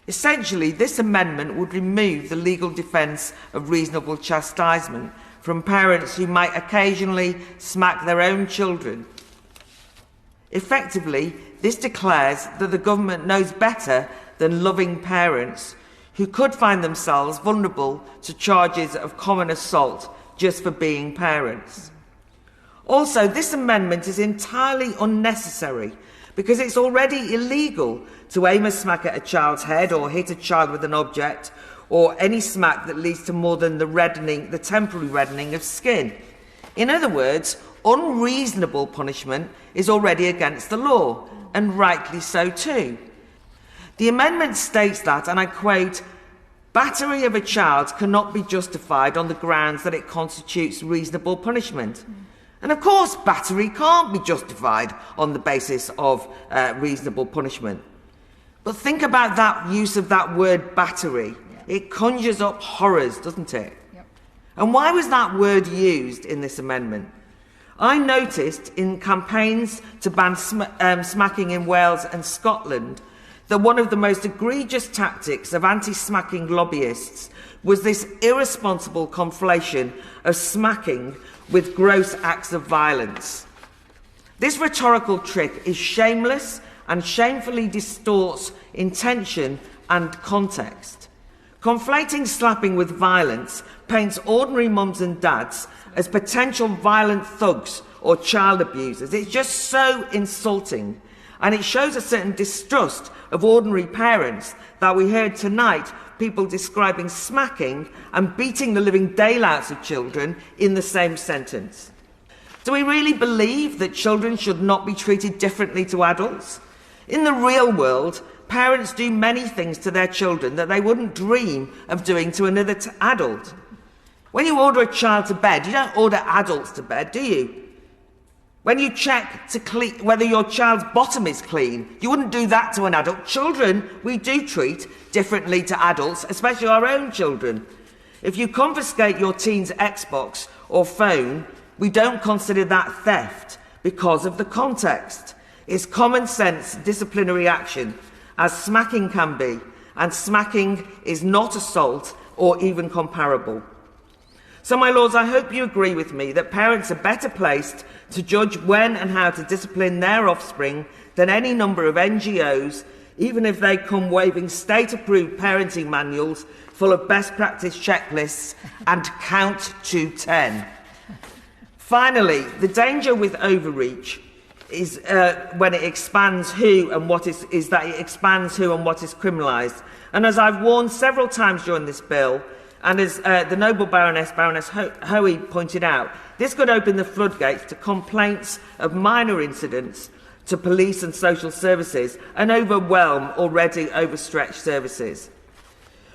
Essentially, this amendment would remove the legal defence of reasonable chastisement from parents who might occasionally smack their own children. Effectively, this declares that the government knows better than loving parents who could find themselves vulnerable to charges of common assault just for being parents. Also, this amendment is entirely unnecessary because it's already illegal to aim a smack at a child's head or hit a child with an object, or any smack that leads to more than the temporary reddening of skin. In other words, unreasonable punishment is already against the law, and rightly so too. The amendment states that, and I quote, "Battery of a child cannot be justified on the grounds that it constitutes reasonable punishment." And of course, battery can't be justified on the basis of reasonable punishment. But think about that use of that word battery. It conjures up horrors, doesn't it? Yep. And why was that word used in this amendment? I noticed in campaigns to ban smacking in Wales and Scotland that one of the most egregious tactics of anti-smacking lobbyists was this irresponsible conflation of smacking with gross acts of violence. This rhetorical trick is shameless and shamefully distorts intention and context. Conflating slapping with violence paints ordinary mums and dads as potential violent thugs or child abusers. It's just so insulting, and it shows a certain distrust of ordinary parents that we heard tonight, people describing smacking and beating the living daylights of children in the same sentence. Do we really believe that children should not be treated differently to adults? In the real world, parents do many things to their children that they wouldn't dream of doing to another adult. When you order a child to bed, you don't order adults to bed, do you? When you check whether your child's bottom is clean, you wouldn't do that to an adult. Children, we do treat differently to adults, especially our own children. If you confiscate your teen's Xbox or phone, we don't consider that theft because of the context. It's common sense disciplinary action, as smacking can be, and smacking is not assault or even comparable. So, my lords, I hope you agree with me that parents are better placed to judge when and how to discipline their offspring than any number of NGOs, even if they come waving state-approved parenting manuals full of best practice checklists and count to 10. Finally, the danger with overreach is when it expands who and what is that it expands who and what is criminalised. And as I've warned several times during this bill, and as the noble Baroness Hoey pointed out, this could open the floodgates to complaints of minor incidents to police and social services and overwhelm already overstretched services.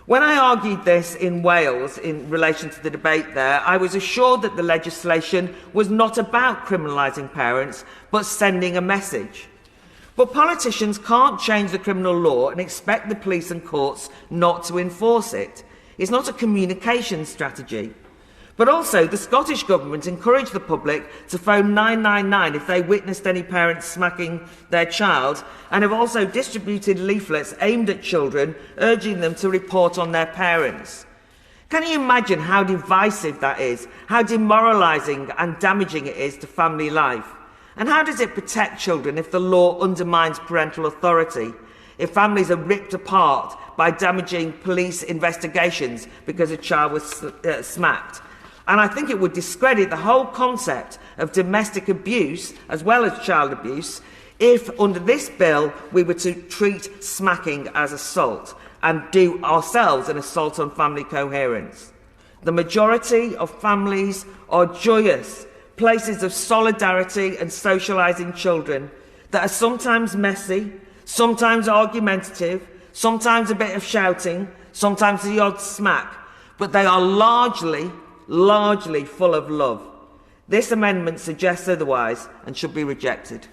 When I argued this in Wales in relation to the debate there, I was assured that the legislation was not about criminalising parents, but sending a message. But politicians can't change the criminal law and expect the police and courts not to enforce it. It's not a communication strategy. But also, the Scottish Government encouraged the public to phone 999 if they witnessed any parents smacking their child, and have also distributed leaflets aimed at children, urging them to report on their parents. Can you imagine how divisive that is, how demoralising and damaging it is to family life? And how does it protect children if the law undermines parental authority? If families are ripped apart by damaging police investigations because a child was smacked? And I think it would discredit the whole concept of domestic abuse as well as child abuse if, under this bill, we were to treat smacking as assault and do ourselves an assault on family coherence. The majority of families are joyous places of solidarity and socialising children that are sometimes messy, sometimes argumentative, sometimes a bit of shouting, sometimes the odd smack, but they are largely full of love. This amendment suggests otherwise and should be rejected.